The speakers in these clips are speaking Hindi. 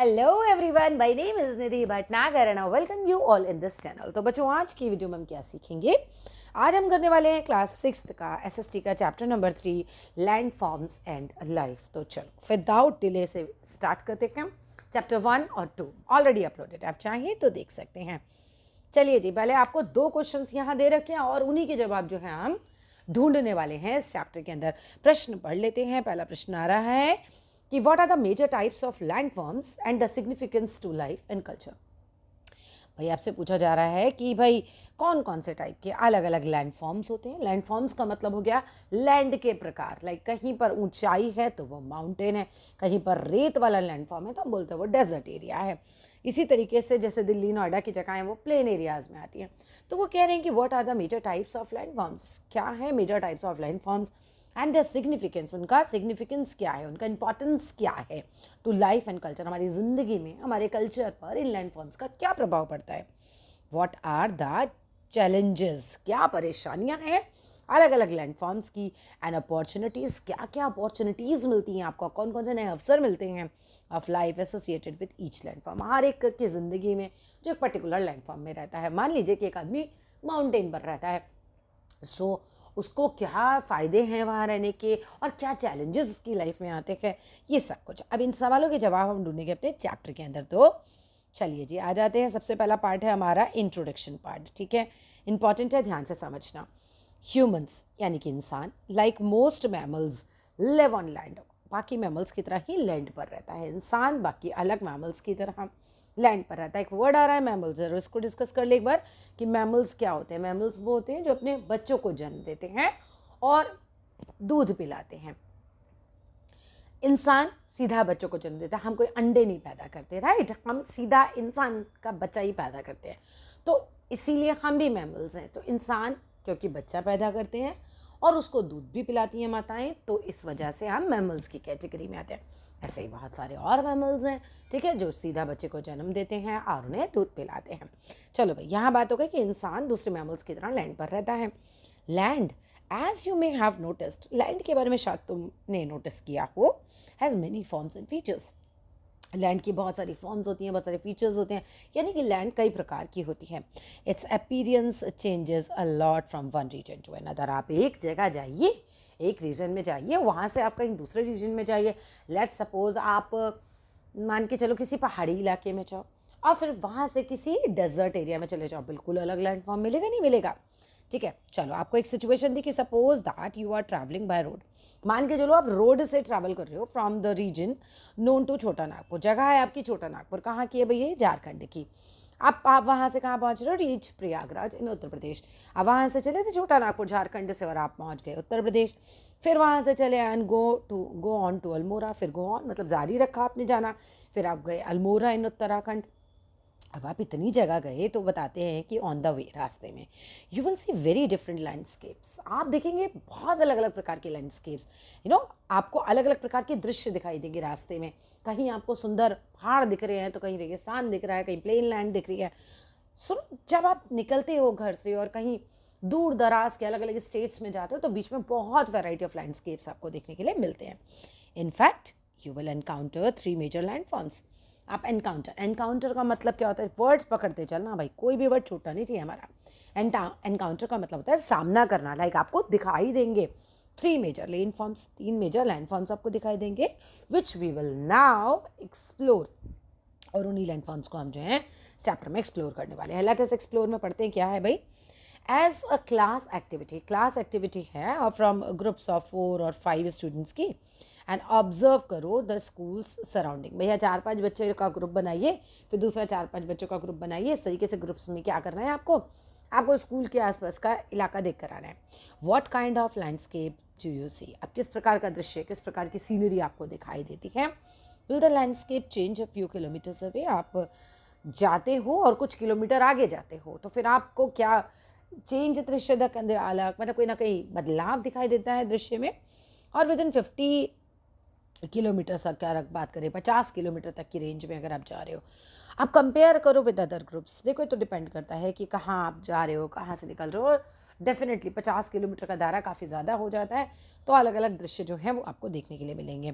Hello everyone, my name is Nidhi Bhatnagar and I welcome you all in this channel. तो बच्चों, आज की वीडियो में हम क्या सीखेंगे? आज हम करने वाले हैं क्लास 6 का एसएसटी का chapter number 3 land forms and life. तो चलो विदाउट डिले से स्टार्ट करते हैं। चैप्टर 1 और 2 ऑलरेडी अपलोडेड, आप चाहें तो देख सकते हैं। चलिए जी, पहले आपको 2 क्वेश्चंस यहाँ दे रखे हैं और उन्हीं के जवाब जो है हम ढूंढने वाले हैं इस चैप्टर के अंदर। प्रश्न पढ़ लेते हैं। पहला प्रश्न आ रहा है कि what are the major types of landforms and the significance to life and culture. भाई आपसे पूछा जा रहा है कि भाई कौन कौन से टाइप के अलग अलग लैंडफॉर्म्स होते हैं। लैंडफॉर्म्स का मतलब हो गया लैंड के प्रकार। लाइक कहीं पर ऊंचाई है तो वो माउंटेन है, कहीं पर रेत वाला लैंडफॉर्म है तो हम बोलते हैं वो डेजर्ट एरिया है। इसी तरीके से जैसे दिल्ली नोएडा की जगह है वो प्लेन एरियाज में आती हैं। तो वो कह रहे हैं कि what are the major types of landforms, क्या है major types of landforms and the significance, उनका सिग्निफिकेंस क्या है, उनका इंपॉर्टेंस क्या है टू लाइफ एंड कल्चर, हमारी ज़िंदगी में हमारे कल्चर पर इन लैंडफॉर्म्स का क्या प्रभाव पड़ता है। व्हाट आर द चैलेंजेस, क्या परेशानियां हैं अलग अलग लैंडफॉर्म्स की, एंड अपॉर्चुनिटीज़, क्या क्या अपॉर्चुनिटीज़ मिलती हैं आपको, कौन कौन से नए अवसर मिलते हैं of life associated with each landform. हर एक की ज़िंदगी में जो एक पर्टिकुलर लैंडफॉर्म में रहता है, मान लीजिए कि एक आदमी माउंटेन पर रहता है, सो उसको क्या फ़ायदे हैं वहाँ रहने के और क्या चैलेंजेस उसकी लाइफ में आते हैं, ये सब कुछ। अब इन सवालों के जवाब हम ढूंढेंगे अपने चैप्टर के अंदर। तो चलिए जी, आ जाते हैं। सबसे पहला पार्ट है हमारा इंट्रोडक्शन पार्ट, ठीक है, इंपॉर्टेंट है, ध्यान से समझना। ह्यूमंस यानी कि इंसान, like most mammals live on land, बाकी मैमल्स की तरह ही लैंड पर रहता है। इंसान बाकी अलग मैमल्स की तरह लैंड पर रहता है। एक वर्ड आ रहा है मैमल्स, जरूर इसको डिस्कस कर ले एक बार कि मैमल्स क्या होते हैं। मैमल्स वो होते हैं जो अपने बच्चों को जन्म देते हैं और दूध पिलाते हैं। इंसान सीधा बच्चों को जन्म देता है, हम कोई अंडे नहीं पैदा करते, राइट, हम सीधा इंसान का बच्चा ही पैदा करते हैं। तो इसीलिए हम भी मैमल्स हैं। तो इंसान क्योंकि बच्चा पैदा करते हैं और उसको दूध भी पिलाती हैं माताएं, तो इस वजह से हम मैमल्स की कैटेगरी में आते हैं। ऐसे ही बहुत सारे और मैमल्स हैं, ठीक है, जो सीधा बच्चे को जन्म देते हैं और उन्हें दूध पिलाते हैं। चलो भाई, यहाँ बात हो गई कि इंसान दूसरे मैमल्स की तरह लैंड पर रहता है। Land, as you may have noticed, land के बारे में शायद तुमने नोटिस किया हो, has many forms and features. Land की बहुत सारी फॉर्म्स होती हैं, बहुत सारे फीचर्स होते हैं, यानी कि लैंड कई प्रकार की होती है। Its appearance changes a lot from one region to another. आप एक जगह जाइए, एक रीजन में जाइए, वहाँ से आप कहीं दूसरे रीजन में जाइए। लेट्स सपोज आप मान के चलो किसी पहाड़ी इलाके में जाओ और फिर वहाँ से किसी डेजर्ट एरिया में चले जाओ, बिल्कुल अलग लैंड फॉर्म मिलेगा, नहीं मिलेगा, ठीक है। चलो आपको एक सिचुएशन दी कि suppose that you are travelling by road. मान के चलो आप रोड से ट्रैवल कर रहे हो from the region known to Chota Nagpur. जगह है आपकी छोटा नागपुर, कहाँ की है भैया? झारखंड की। आप वहाँ से कहाँ पहुँच रहे हो? रीच प्रयागराज इन उत्तर प्रदेश। अब वहाँ से चले थे छोटा नागपुर झारखंड से और आप पहुँच गए उत्तर प्रदेश। फिर वहाँ से चले and go on to Almora. फिर गो ऑन मतलब जारी रखा आपने जाना, फिर आप गए अल्मोड़ा इन उत्तराखंड। अब आप इतनी जगह गए तो बताते हैं कि ऑन द वे रास्ते में you will see very different landscapes. आप देखेंगे बहुत अलग अलग प्रकार के लैंडस्केप्स, आपको अलग अलग प्रकार के दृश्य दिखाई देंगे रास्ते में। कहीं आपको सुंदर पहाड़ दिख रहे हैं तो कहीं रेगिस्तान दिख रहा है, कहीं प्लेन लैंड दिख रही है। सुनो, जब आप निकलते हो घर से और कहीं दूर दराज के अलग अलग स्टेट्स में जाते हो तो बीच में बहुत वैरायटी ऑफ लैंडस्केप्स आपको देखने के लिए मिलते हैं। In fact you will encounter 3 major landforms. आप एनकाउंटर का मतलब क्या होता है? वर्ड्स पकड़ते चलना भाई, कोई भी वर्ड छूटना नहीं चाहिए हमारा। एनकाउंटर का मतलब होता है सामना करना। लाइक आपको दिखाई देंगे 3 मेजर लैंडफॉर्म्स, 3 मेजर लैंडफॉर्म्स आपको दिखाई देंगे, which we will now explore. और उन्हीं लैंडफॉर्म्स को हम जो है चैप्टर में एक्सप्लोर करने वाले हैं। लेट अस एक्सप्लोर में पढ़ते हैं क्या है भाई। एज अ क्लास एक्टिविटी है और फ्रॉम ग्रुप्स ऑफ 4 और 5 स्टूडेंट्स की, एंड ऑब्जर्व करो द स्कूल्स सराउंडिंग। भैया 4-5 बच्चे का ग्रुप बनाइए, फिर दूसरा 4-5 बच्चों का ग्रुप बनाइए। इस तरीके से ग्रुप्स में क्या करना है आपको स्कूल के आसपास का इलाका देख कर आना है। What kind of landscape do you see, अब किस प्रकार का दृश्य, किस प्रकार की सीनरी आपको दिखाई देती है। Will the landscape change a few kilometres away, आप जाते हो और कुछ किलोमीटर आगे जाते हो तो फिर आपको क्या चेंज दृश्य अलग, मतलब कोई ना कोई बदलाव दिखाई देता है दृश्य में। और विद इन 50 किलोमीटर तक क्या बात करें, 50 किलोमीटर तक की रेंज में अगर आप जा रहे हो, आप कंपेयर करो विद अदर ग्रुप्स। देखो, तो डिपेंड करता है कि कहाँ आप जा रहे हो, कहाँ से निकल रहे हो। डेफिनेटली 50 किलोमीटर का दायरा काफ़ी ज़्यादा हो जाता है, तो अलग अलग दृश्य जो हैं वो आपको देखने के लिए मिलेंगे।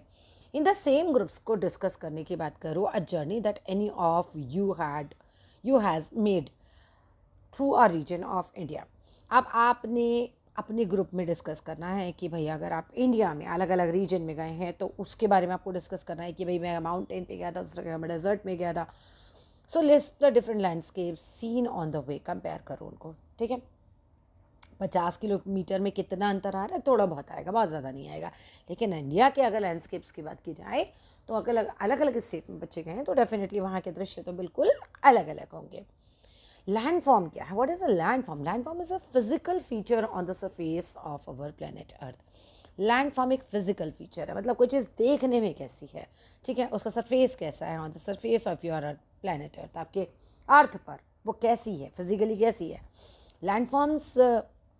इन द सेम ग्रुप्स को डिस्कस करने की बात करूँ, a journey that any of you has made through a region of India. अब आपने अपने ग्रुप में डिस्कस करना है कि भाई अगर आप इंडिया में अलग अलग रीजन में गए हैं तो उसके बारे में आपको डिस्कस करना है कि भाई मैं माउंटेन पे गया था, दूसरा जगह मैं डेजर्ट में गया था। So list the different landscape seen on the way, compare करो उनको, ठीक है। 50 किलोमीटर में कितना अंतर आ रहा है, थोड़ा बहुत आएगा, बहुत ज़्यादा नहीं आएगा। लेकिन इंडिया के अगर लैंडस्केप्स की बात की जाए तो अगर अलग अलग स्टेट में बच्चे गए हैं तो डेफिनेटली वहाँ के दृश्य तो बिल्कुल अलग अलग होंगे। लैंडफॉर्म क्या है? What is a landform? Landform is a physical feature on the surface of our planet earth. Landform एक फिजिकल फीचर है, मतलब कोई चीज़ देखने में कैसी है, ठीक है, उसका सरफेस कैसा है on the surface of your earth, planet earth, आपके अर्थ पर वो कैसी है, फिजिकली कैसी है। Landforms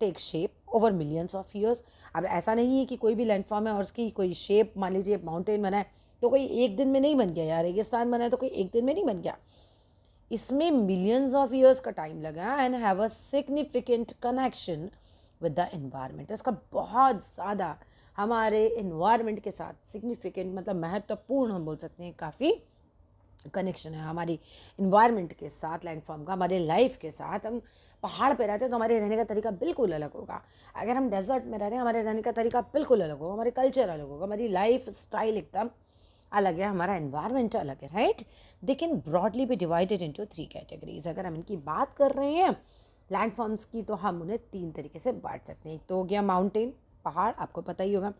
take shape over millions of years. अब ऐसा नहीं है कि कोई भी लैंडफॉर्म है और उसकी कोई शेप, मान लीजिए माउंटेन बना है तो कोई एक दिन में नहीं बन गया, या रेगिस्तान बना है तो कोई एक दिन में नहीं बन गया। इसमें मिलियंस ऑफ ईयर्स का टाइम लगा and have a significant connection with the environment. इसका बहुत ज़्यादा हमारे एनवायरनमेंट के साथ सिग्निफिकेंट मतलब महत्वपूर्ण हम बोल सकते हैं, काफ़ी कनेक्शन है हमारी इन्वायरमेंट के साथ, लैंडफॉर्म का हमारे लाइफ के साथ। हम पहाड़ पे रहते हैं तो हमारे रहने का तरीका बिल्कुल अलग होगा। अगर हम डेजर्ट में रह रहे हैं हमारे रहने का तरीका बिल्कुल अलग होगा, हमारे कल्चर अलग होगा, हमारी लाइफ स्टाइल एकदम अलग है, हमारा एनवायरनमेंट अलग है, right. They can broadly be divided into 3 categories. अगर हम इनकी बात कर रहे हैं लैंडफॉर्म्स की तो हम उन्हें 3 तरीके से बांट सकते हैं। एक तो हो गया माउंटेन, पहाड़, आपको पता ही होगा।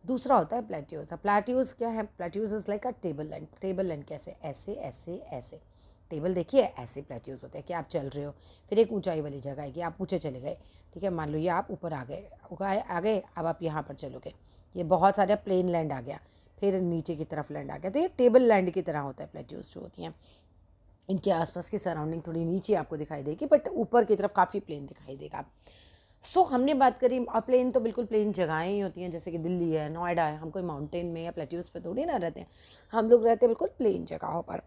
दूसरा होता है प्लेट्यूज। प्लेट्यूज क्या है? Plateaus is like a table land. Table land कैसे? ऐसे ऐसे ऐसे। टेबल देखिए, ऐसे प्लेट्यूज होते हैं कि आप चल रहे हो, फिर एक ऊंचाई वाली जगह है कि आप ऊँचे चले गए, ठीक है। मान लो ये आप ऊपर आ गए, अब आप यहाँ पर चलोगे, ये बहुत सारा प्लेन लैंड आ गया, फिर नीचे की तरफ लैंड आ गया, तो ये टेबल लैंड की तरह होता है प्लेट्यूज जो होती हैं। इनके आसपास की सराउंडिंग थोड़ी नीचे आपको दिखाई देगी, बट ऊपर की तरफ काफ़ी प्लेन दिखाई देगा। सो हमने बात करी, और प्लेन तो बिल्कुल प्लेन जगहें ही होती हैं, जैसे कि दिल्ली है, नोएडा है। हम कोई माउंटेन में या प्लेट्यूज पे थोड़ी ना रहते हैं, हम लोग रहते हैं बिल्कुल प्लेन जगहों पर।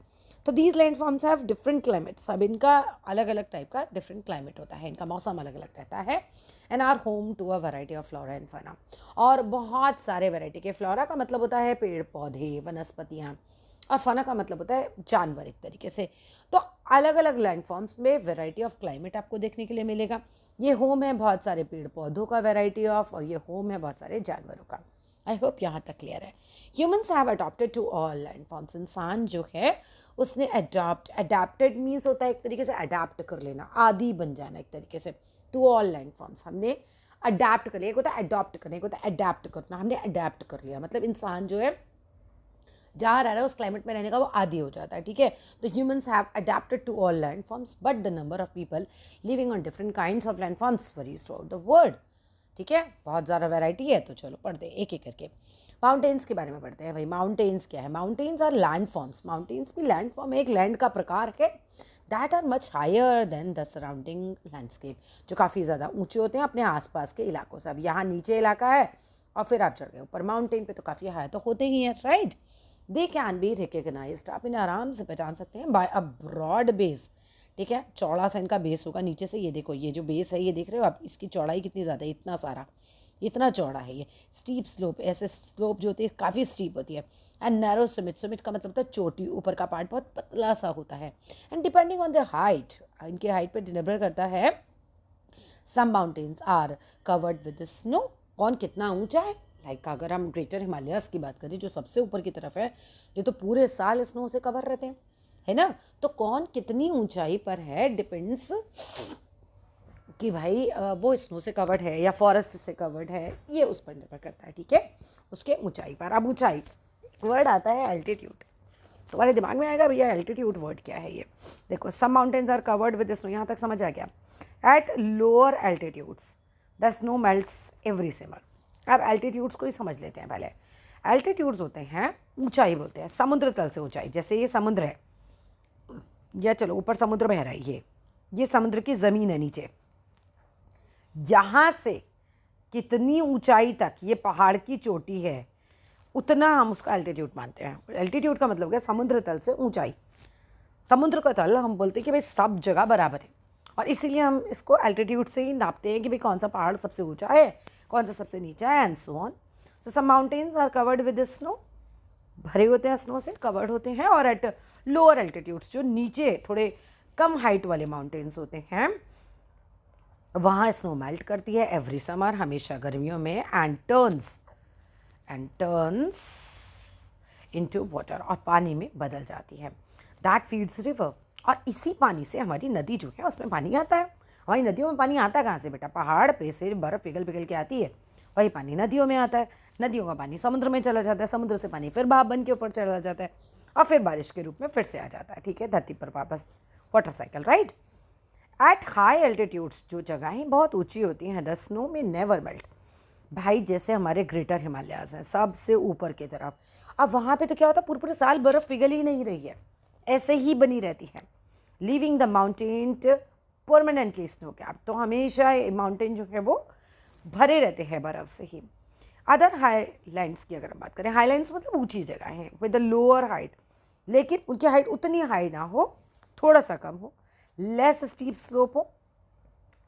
तो these land forms have different climates. अब इनका अलग अलग टाइप का डिफरेंट क्लाइमेट होता है, इनका मौसम अलग अलग रहता है। And are home to a variety of flora and fauna. और बहुत सारे वैरायटी के, फ्लोरा का मतलब होता है पेड़ पौधे वनस्पतियाँ, और फाना का मतलब होता है जानवर एक तरीके से। तो अलग अलग लैंडफॉर्म्स में वैरायटी ऑफ क्लाइमेट आपको देखने के लिए मिलेगा। ये होम है बहुत सारे पेड़ पौधों का वैरायटी ऑफ, और ये होम है बहुत सारे जानवरों का। आई होप यहाँ तक क्लियर है। Humans have adopted to all landforms. इंसान जो है उसने अडैप्टेड मीन्स होता है एक तरीके से अडैप्ट कर लेना, आदी बन जाना एक तरीके से। टू ऑल लैंडफॉर्म्स हमने अडैप्ट कर लिया। एक होता है अडॉप्ट करना, एक होता है अडैप्ट करना। हमने अडैप्ट कर लिया, मतलब इंसान जो है जहाँ रह रहा है उस क्लाइमेट में रहने का वो आदी हो जाता है, ठीक है। तो humans have adapted to all landforms but the number of people living on different kinds of landforms varies throughout the world, ठीक है। बहुत ज़्यादा वैरायटी है, तो चलो पढ़ते हैं एक एक करके। माउंटेन्स के बारे में पढ़ते हैं। भाई माउंटेन्स क्या है? Mountains are landforms. माउंटेन्स भी लैंडफॉर्म है, एक लैंड का प्रकार है that are much higher than the surrounding landscape, जो काफ़ी ज़्यादा ऊँचे होते हैं अपने आसपास के इलाकों से। अब यहाँ नीचे इलाका है और फिर आप चढ़ गए ऊपर माउंटेन पे, तो काफ़ी हाई तो होते ही हैं, right. They can be recognised, आप इन्हें आराम से पहचान सकते हैं बाय अ ब्रॉड बेस, ठीक है। चौड़ा सा इनका बेस होगा नीचे से। ये देखो, ये जो बेस है ये देख रहे हो आप, इसकी चौड़ाई कितनी ज़्यादा है, इतना सारा, इतना चौड़ा है ये। स्टीप स्लोप, ऐसे स्लोप जो होती है काफ़ी स्टीप होती है। एंड नैरो सुमिट, सुमिट का मतलब होता है चोटी, ऊपर का पार्ट बहुत पतला सा होता है। And depending on the height, इनके हाइट पर निर्भर करता है। Some mountains are covered with snow, कौन कितना ऊंचा है। लाइक अगर हम ग्रेटर हिमालयस की बात करें जो सबसे ऊपर की तरफ है, ये तो पूरे साल स्नो से कवर रहते हैं, है ना। तो कौन कितनी ऊंचाई पर है डिपेंड्स कि भाई वो स्नो से कवर्ड है या फॉरेस्ट से कवर्ड है, ये उस पर निर्भर करता है, ठीक है, उसके ऊंचाई पर। अब ऊंचाई, वर्ड आता है एल्टीट्यूड। तुम्हारे दिमाग में आएगा भैया एल्टीट्यूड वर्ड क्या है ये। देखो, some mountains are covered with snow, यहाँ तक समझ आ गया। At lower altitudes the snow melts every summer. अब एल्टीट्यूड्स को ही समझ लेते हैं पहले। एल्टीट्यूड्स होते हैं, ऊंचाई बोलते हैं समुद्र तल से ऊंचाई। जैसे ये समुद्र है, या चलो ऊपर समुद्र बह रहा है, ये समुद्र की ज़मीन है नीचे, यहाँ से कितनी ऊंचाई तक ये पहाड़ की चोटी है उतना हम उसका एल्टीट्यूड मानते हैं। एल्टीट्यूड का मतलब क्या? समुद्र तल से ऊंचाई। समुद्र का तल हम बोलते हैं कि भाई सब जगह बराबर है, और इसीलिए हम इसको एल्टीट्यूड से ही नापते हैं कि भाई कौन सा पहाड़ सबसे ऊंचा है, कौन सा सबसे नीचा है, and so on. So some mountains are covered with snow भरे होते हैं स्नो से, कवर्ड होते हैं। और एट लोअर एल्टीट्यूड्स, जो नीचे थोड़े कम हाइट वाले माउंटेन्स होते हैं, वहाँ स्नो मेल्ट करती है एवरी समर, हमेशा गर्मियों में, एंड टर्न्स इनटू वाटर, और पानी में बदल जाती है। दैट फीड्स रिवर, और इसी पानी से हमारी नदी जो है उसमें पानी आता है। हमारी नदियों में पानी आता कहाँ से बेटा? पहाड़ पे से बर्फ़ पिघल पिघल के आती है, वही पानी नदियों में आता है। नदियों का पानी समुद्र में चला जाता है, समुद्र से पानी फिर भाप बन के ऊपर चला जाता है, और फिर बारिश के रूप में फिर से आ जाता है, ठीक है, धरती पर वापस, water cycle, right. At high altitudes, जो जगहें बहुत ऊंची होती हैं, द स्नो में नेवर मेल्ट। भाई जैसे हमारे ग्रेटर हिमालयाज़ हैं सबसे ऊपर की तरफ, अब वहाँ पे तो क्या होता है, पूरे पूरे साल बर्फ़ पिघल ही नहीं रही है, ऐसे ही बनी रहती है, leaving the mountain permanently snow cap. तो हमेशा माउंटेन जो है वो भरे रहते हैं बर्फ़ से ही। अदर हाईलैंड्स की अगर हम बात करें, हाईलैंड्स मतलब ऊंची जगह हैं विद द लोअर हाइट, लेकिन उनकी हाइट उतनी हाई ना हो, थोड़ा सा कम हो, लेस स्टीप स्लोप हो,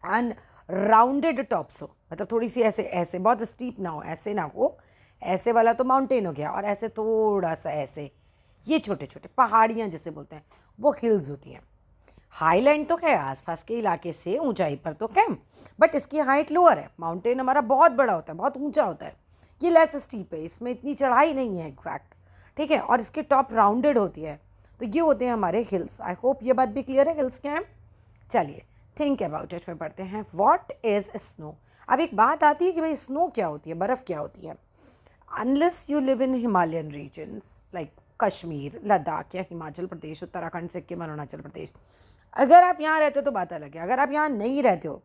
एंड राउंडेड टॉप्स हो, मतलब थोड़ी सी ऐसे ऐसे, बहुत स्टीप ना हो, ऐसे ना हो, ऐसे वाला तो माउंटेन हो गया, और ऐसे थोड़ा सा ऐसे, ये छोटे छोटे पहाड़ियाँ जैसे बोलते हैं, वो हिल्स होती हैं। हाईलैंड तो है आसपास के इलाके से ऊंचाई पर तो कम, बट इसकी हाइट लोअर है। माउंटेन हमारा बहुत बड़ा होता है, बहुत ऊंचा होता है, ये लेस स्टीप है, इसमें इतनी चढ़ाई नहीं है एग्जैक्ट, ठीक है, और इसकी टॉप राउंडेड होती है, तो ये होते हैं हमारे हिल्स। आई होप ये बात भी क्लियर है हिल्स क्या है। चलिए थिंक अबाउट इट में पढ़ते हैं, व्हाट इज़ स्नो। अब एक बात आती है कि भाई स्नो क्या होती है, बर्फ़ क्या होती है। Unless you live in Himalayan regions like Kashmir, Ladakh, या हिमाचल प्रदेश, उत्तराखंड, सिक्किम, अरुणाचल प्रदेश, अगर आप यहाँ रहते हो तो बात अलग है। अगर आप यहाँ नहीं रहते हो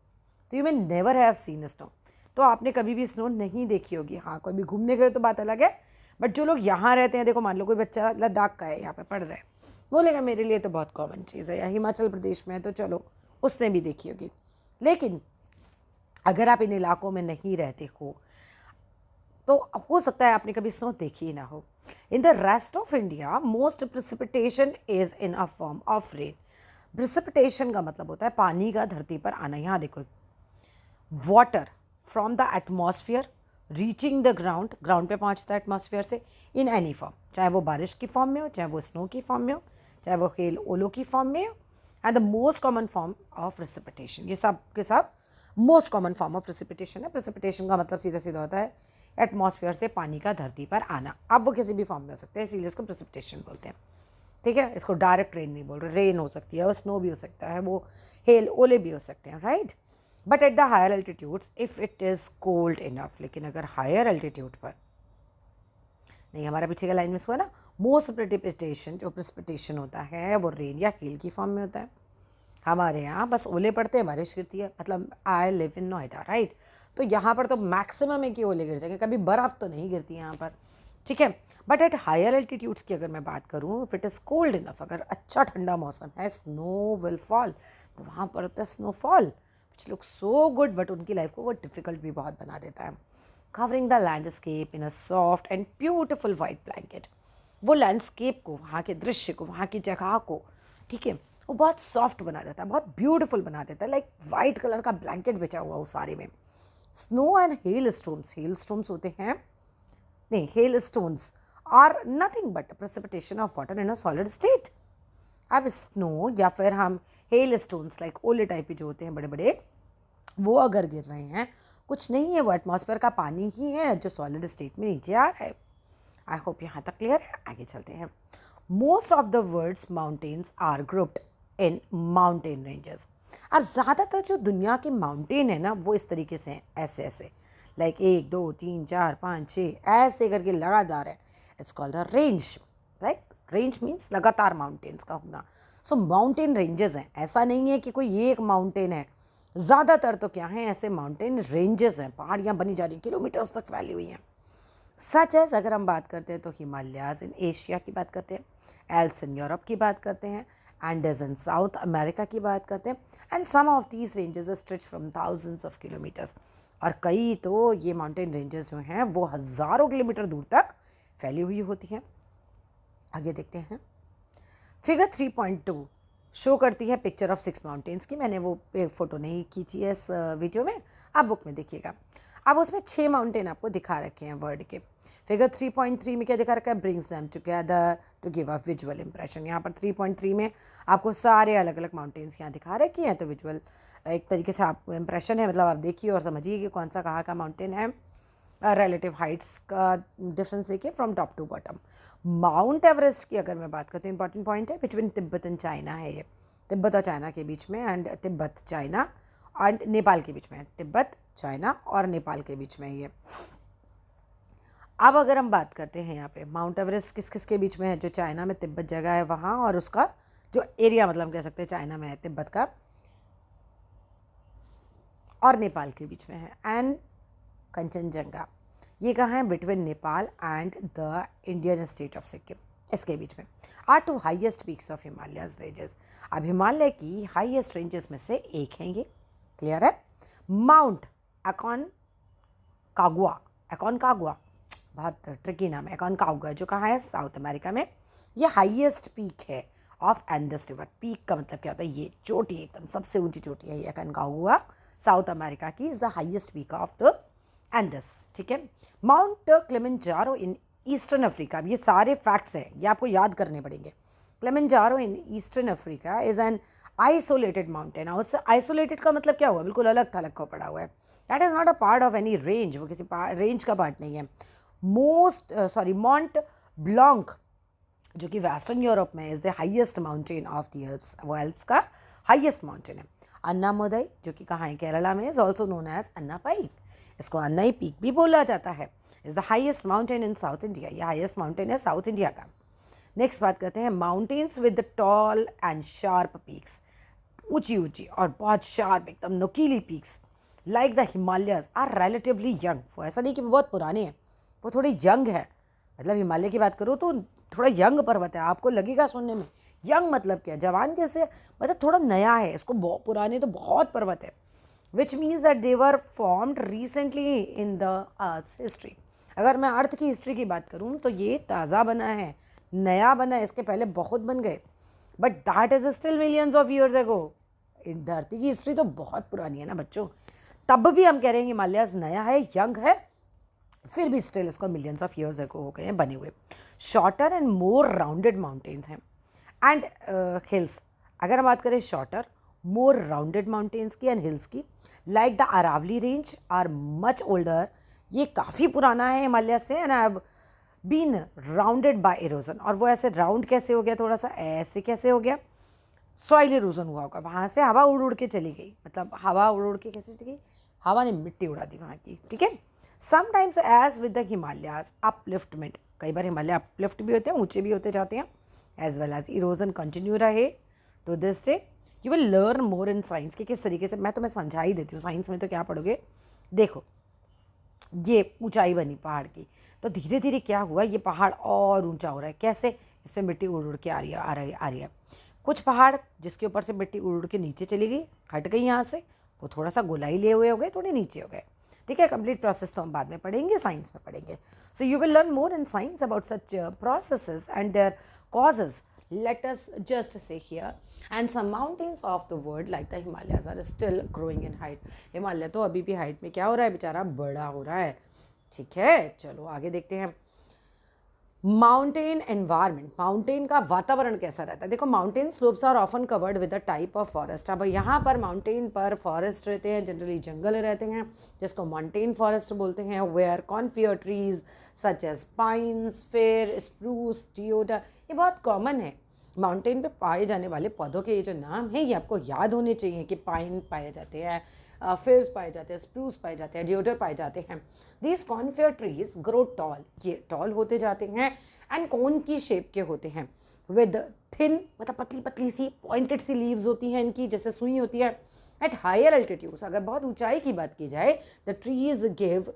तो you may never have seen snow, तो आपने कभी भी स्नो नहीं देखी होगी। हाँ, कोई भी घूमने गए तो बात अलग है, बट जो लोग यहाँ रहते हैं, देखो मान लो कोई बच्चा लद्दाख का है, यहाँ पे पढ़ रहा है, बोलेगा मेरे लिए तो बहुत कॉमन चीज़ है, या हिमाचल प्रदेश में है तो चलो उसने भी देखी होगी। लेकिन अगर आप इन इलाकों में नहीं रहते हो तो हो सकता है आपने कभी स्नो देखी ही ना हो। In the rest of India most precipitation is in a form of rain. Precipitation का मतलब होता है पानी का धरती पर आना। यहाँ देखो, water from the atmosphere reaching the ground, ground पे पहुँचता है एटमॉस्फेयर से, इन एनी फॉर्म, चाहे वो बारिश की फॉर्म में हो, चाहे वो स्नो की फॉर्म में हो, चाहे वो हेल ओलो की फॉर्म में हो, and the most common form of precipitation. ये सब के सब most common form of precipitation है। प्रिसिपिटेशन का मतलब सीधा सीधा होता है एटमॉस्फेयर से पानी का धरती पर आना। अब वो किसी भी फॉर्म में हो सकते हैं, इसीलिए इसको प्रिसिपिटेशन बोलते हैं, ठीक है। इसको डायरेक्ट रेन नहीं बोल रहे, रेन हो सकती है, वो स्नो भी हो सकता है, वो हेल ओले भी हो सकते हैं, right. But at the higher altitudes if it is cold enough, लेकिन अगर हायर एल्टीट्यूड पर नहीं, हमारा पीछे का लाइन में इसको है ना, मोस्ट प्रेसिपिटेशन, जो प्रेसिपिटेशन होता है वो रेन या हेल की फॉर्म में होता है। हमारे यहाँ बस ओले पड़ते हैं, बारिश गिरती है, मतलब I live in Noida, right, तो यहाँ पर तो मैक्सिमम है कि ओले गिर जाएंगे, कभी बर्फ़ तो नहीं गिरती यहाँ पर, ठीक है। बट एट हायर एल्टीट्यूड्स की अगर मैं बात करूँ, if it is cold enough, अगर अच्छा ठंडा मौसम है, स्नो विल फॉल, तो वहाँ पर होता है snowfall, which look so good, but उनकी लाइफ को वो डिफ़िकल्ट भी बहुत बना देता है। Covering the landscape in a soft and beautiful white blanket, वो लैंडस्केप को, वहाँ के दृश्य को, वहाँ की जगह को, ठीक है, वो बहुत सॉफ्ट बना देता है, बहुत ब्यूटीफुल बना देता है, लाइक वाइट कलर का ब्लैंकेट बिछा हुआ उस सारे में। स्नो एंड हेल स्टोन्स होते हैं, नहीं, hail stones are nothing but precipitation of water in a solid state. अब स्नो या फिर हम हेल स्टोन्स लाइक ओले टाइप के जो होते हैं बड़े बड़े, वो अगर गिर रहे हैं, कुछ नहीं है, वो एटमॉस्फेयर का पानी ही है जो सॉलिड स्टेट में नीचे आ रहा है। आई होप यहाँ तक क्लियर है। आगे चलते हैं। Most of the world's mountains are grouped in mountain ranges. अब ज़्यादातर जो दुनिया के माउंटेन है ना, वो इस तरीके से हैं, ऐसे ऐसे, लाइक 1 2 3 4 5 6 ऐसे करके लगातार है। It's called a range, right. Range means लगातार माउंटेन्स का होना। सो माउंटेन रेंजेस हैं, ऐसा नहीं है कि कोई एक माउंटेन है, ज़्यादातर तो क्या है, ऐसे माउंटेन रेंजेस हैं, पहाड़ियाँ बनी जा रही हैं, किलोमीटर्स तक फैली हुई हैं। सच एज अगर हम बात करते हैं तो हिमालयाज़ इन एशिया की बात करते हैं, एल्प्स इन यूरोप की बात करते हैं, एंडेज इन साउथ अमेरिका की बात करते हैं, and some of these ranges stretch from thousands of kilometres, और कई तो ये माउंटेन रेंजेस जो हैं वो हज़ारों किलोमीटर दूर तक फैली हुई होती हैं। आगे देखते हैं। फिगर 3.2 शो करती है पिक्चर ऑफ 6 माउंटेन्स की। मैंने वो फ़ोटो नहीं खींची है इस वीडियो में, आप बुक में देखिएगा। अब उसमें 6 माउंटेन आपको दिखा रखे हैं वर्ड के। फिगर 3.3 में क्या दिखा रखा है, brings them together to give a visual impression. यहाँ पर 3.3 में आपको सारे अलग अलग माउंटेन्स यहाँ दिखा रखे हैं, तो विजुअल एक तरीके से आपको इंप्रेशन है, मतलब आप देखिए और समझिए कि कौन सा कहाँ का माउंटेन है। रिलेटिव हाइट्स का डिफरेंस देखिए from top to bottom. Mount Everest की अगर मैं बात करती हूँ, इंपॉर्टेंट पॉइंट है, बिटवीन तिब्बत एंड चाइना है ये, तिब्बत और चाइना के बीच में, and Tibet China and Nepal के बीच में, तिब्बत चाइना और नेपाल के बीच में ये। अब अगर हम बात करते हैं यहाँ पे माउंट एवरेस्ट किस किस के बीच में है, जो चाइना में तिब्बत जगह है वहाँ, और उसका जो एरिया मतलब हम कह सकते हैं चाइना में है तिब्बत का, और नेपाल के बीच में है। एंड कंचनजंगा ये कहाँ है, between Nepal and the Indian state of Sikkim, इसके बीच में। Are 2 highest peaks of Himalayas ranges. अब हिमालय की हाईएस्ट रेंजेस में से एक है ये, क्लियर है। माउंट अकोनकागुआ, अकोनकागुआ बहुत ट्रिकी नाम है, अकोनकागुआ जो कहाँ है, साउथ अमेरिका में। ये हाईएस्ट पीक है ऑफ एंडस रिवर। पीक का मतलब क्या होता है, ये चोटी एकदम सबसे ऊंची चोटी है ये अकोनकागुआ, साउथ अमेरिका की, is the highest peak of the Andes, ठीक है। Mount Kilimanjaro in eastern Africa, ये सारे फैक्ट्स हैं, ये आपको याद करने पड़ेंगे। Kilimanjaro in eastern Africa is an isolated mountain. उससे आइसोलेटेड का मतलब क्या हुआ, बिल्कुल अलग थलग को पड़ा हुआ है। That is not a part of any range, वो किसी रेंज का पार्ट नहीं है। मॉन्ट ब्लॉन्क जो कि वेस्टर्न यूरोप में is the highest mountain of the Alps, वो एल्प्स का हाईएस्ट माउंटेन है। अन्नामोदई जो कि कहाँ है, केरला में, is also known as Anna peak, इसको अन्नाई पीक भी बोला जाता है, is the highest mountain in south India, ये हाईएस्ट माउंटेन है साउथ इंडिया का। नेक्स्ट बात करते हैं mountains with the tall and sharp peaks, ऊंची ऊंची और बहुत शार्प एकदम नुकीली peaks like the Himalayas are relatively young. वो ऐसा नहीं कि वो बहुत पुराने हैं, वो थोड़ी यंग है, मतलब हिमालय की बात करूँ तो थोड़ा यंग पर्वत है। आपको लगेगा सुनने में यंग मतलब क्या, जवान कैसे, मतलब थोड़ा नया है, इसको बहुत पुराने तो बहुत पर्वत है। Which means that they were formed recently in the earth's history. अगर मैं अर्थ की हिस्ट्री की बात करूँ तो ये ताज़ा बना है, नया बना है, इसके पहले बहुत बन गए, but that is still millions of years एगो। धरती की हिस्ट्री तो बहुत पुरानी है ना बच्चों, तब भी हम कह रहे हैं हिमालयस नया है, यंग है, फिर भी स्टिल इसको मिलियंस ऑफ ईयर्स एगो हो गए हैं बने हुए। Shorter and more rounded mountains हैं एंड हिल्स। अगर हम बात करें शॉर्टर मोर राउंडेड माउंटेन्स की एंड हिल्स की, like the Aravalli range are much older, ये काफ़ी पुराना है हिमालय से, and I have been rounded by erosion. और वो ऐसे राउंड कैसे हो गया, थोड़ा सा ऐसे कैसे हो गया, सॉइल इरोजन हुआ होगा, वहाँ से हवा उड़ उड़ के चली गई, मतलब हवा उड़ उड़ के कैसे चली गई, हवा ने मिट्टी उड़ा दी वहाँ की, ठीक है। Sometimes as with the Himalayas upliftment, कई बार हिमालय अपलिफ्ट भी होते हैं, ऊंचे भी होते जाते हैं, as well as erosion continue रहे to this day. You will learn more in science कि किस तरीके से, मैं तुम्हें समझा ही देती हूँ, साइंस में तो क्या पढ़ोगे। देखो ये ऊंचाई बनी पहाड़ की, तो धीरे धीरे क्या हुआ, ये पहाड़ और ऊंचा हो रहा है, कैसे, इस पर मिट्टी उड़ उड़ के आ रही है। कुछ पहाड़ जिसके ऊपर से मिट्टी उड़ उड़ के नीचे चली गई, हट गई यहाँ से, वो थोड़ा सा गोलाई लिए हुए हो गए, थोड़े नीचे हो गए, ठीक है। कंप्लीट प्रोसेस तो हम बाद में पढ़ेंगे, साइंस में पढ़ेंगे। So you will learn more in science about such processes and their causes. Let us just say here, and some mountains of the world like the Himalayas are still growing in height. Himalaya तो अभी भी हाइट में क्या हो रहा है बेचारा, बड़ा हो रहा है, ठीक है। चलो आगे देखते हैं। माउंटेन एनवायरनमेंट, माउंटेन का वातावरण कैसा रहता है। देखो mountain slopes are often covered with a type of forest. अब यहाँ पर माउंटेन पर फॉरेस्ट रहते हैं, जनरली जंगल रहते हैं, जिसको माउंटेन फॉरेस्ट बोलते हैं। Where conifer trees such as pines, fir, spruce, deodar, ये बहुत कॉमन है। माउंटेन पे पाए जाने वाले पौधों के ये जो नाम हैं ये आपको याद होने चाहिए कि पाइन पाए जाते हैं, फिर्स पाए जाते हैं, स्प्रूस पाए जाते हैं, डियोडर पाए जाते हैं। दीज कॉन्फियर ट्रीज ग्रो टॉल, ये टॉल होते जाते हैं, एंड कोन की शेप के होते हैं, विद थिन मतलब पतली पतली सी पॉइंटेड सी लीव्स होती हैं इनकी, जैसे सुई होती है। एट हायर अल्टीट्यूड्स, अगर बहुत ऊंचाई की बात की जाए, the trees give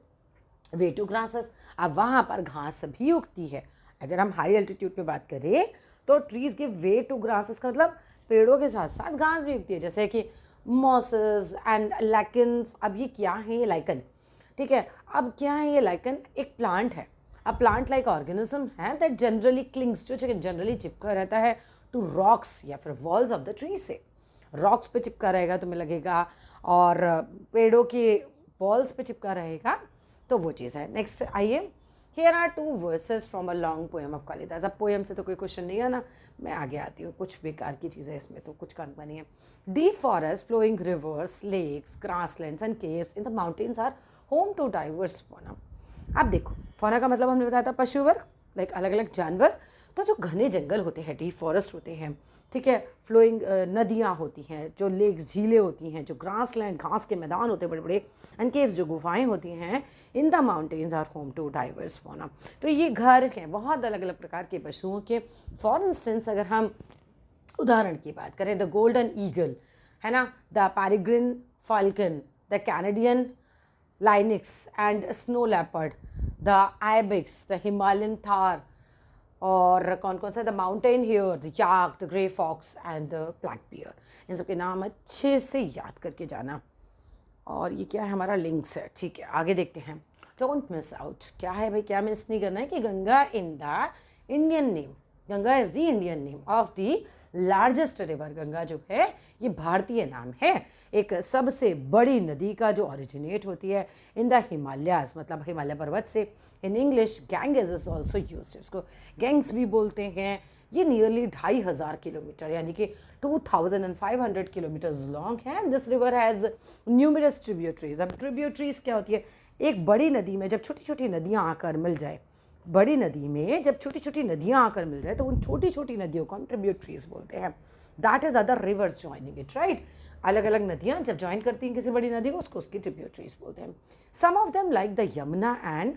way to grasses, अब वहाँ पर घास भी उगती है। अगर हम हाई अल्टीट्यूड पे बात करें तो trees give way to grasses का मतलब पेड़ों के साथ साथ घास भी उगती है, जैसे कि मॉसेस एंड लाइकन्स। अब ये क्या है, ये लाइकन, ठीक है। अब क्या है ये लाइकन, एक प्लांट है, अब प्लांट लाइक ऑर्गेनिज्म है दैट जनरली क्लिंग्स, जो जनरली चिपका रहता है टू रॉक्स या फिर वॉल्स ऑफ द ट्री से। रॉक्स पे चिपका रहेगा तुम्हें लगेगा, और पेड़ों के वॉल्स पे चिपका रहेगा तो वो चीज़ है। नेक्स्ट आइए, here are 2 verses from a long poem of Kalidasa. अब पोएम से तो कोई क्वेश्चन नहीं है ना, मैं आगे आती हूँ, कुछ बेकार की चीज़ें इसमें तो कुछ काम का नहीं है। Deep forest, flowing rivers, lakes, grasslands and caves in the mountains are home to diverse fauna. अब देखो, फौना का मतलब हमने बताया था पशु वर्ग, लाइक अलग अलग जानवर। तो जो घने जंगल होते हैं, डीप फॉरेस्ट होते हैं, ठीक है, फ्लोइंग नदियाँ होती हैं, जो लेक्स झीलें होती हैं, जो ग्रास लैंड घास के मैदान होते हैं बड़े बड़े, एंड केव्स जो गुफाएं होती हैं, in the mountains are home to diverse fauna. तो ये घर हैं बहुत अलग अलग प्रकार के पशुओं के। फॉर इंस्टेंस अगर हम उदाहरण की बात करें, द गोल्डन ईगल है ना, the peregrine falcon, the Canadian lynx and snow leopard, the ibex, the Himalayan tahr, और कौन कौन सा, the mountain hare, the yak, the grey fox and the black bear. इन सब के नाम अच्छे से याद करके जाना। और ये क्या है, हमारा लिंक्स है, ठीक है, आगे देखते हैं। डोंट मिस आउट, क्या है भाई, क्या मिस नहीं करना है कि Ganga in the Indian name, Ganga is the Indian name of the largest river. Ganga जो है ये भारतीय नाम है एक सबसे बड़ी नदी का जो ओरिजिनेट होती है इन द हिमालयाज, मतलब हिमालय पर्वत से। In English Ganges is also used, इसको गैंग्स भी बोलते हैं। ये नियरली 2500 किलोमीटर यानी कि 2500 किलोमीटर्स लॉन्ग है। And this river has numerous tributaries. अब ट्रिब्यूटरीज क्या होती है, एक बड़ी नदी में जब छोटी छोटी नदियाँ आकर मिल जाए, बड़ी नदी में जब छोटी छोटी नदियाँ आकर मिल जाए तो उन छोटी छोटी नदियों को हम ट्रिब्यूटरीज बोलते हैं। That is other rivers joining it, right. अलग अलग नदियाँ जब ज्वाइन करती हैं किसी बड़ी नदी को, उसको उसकी ट्रिब्यूटरीज बोलते हैं। Some of them like the Yamuna and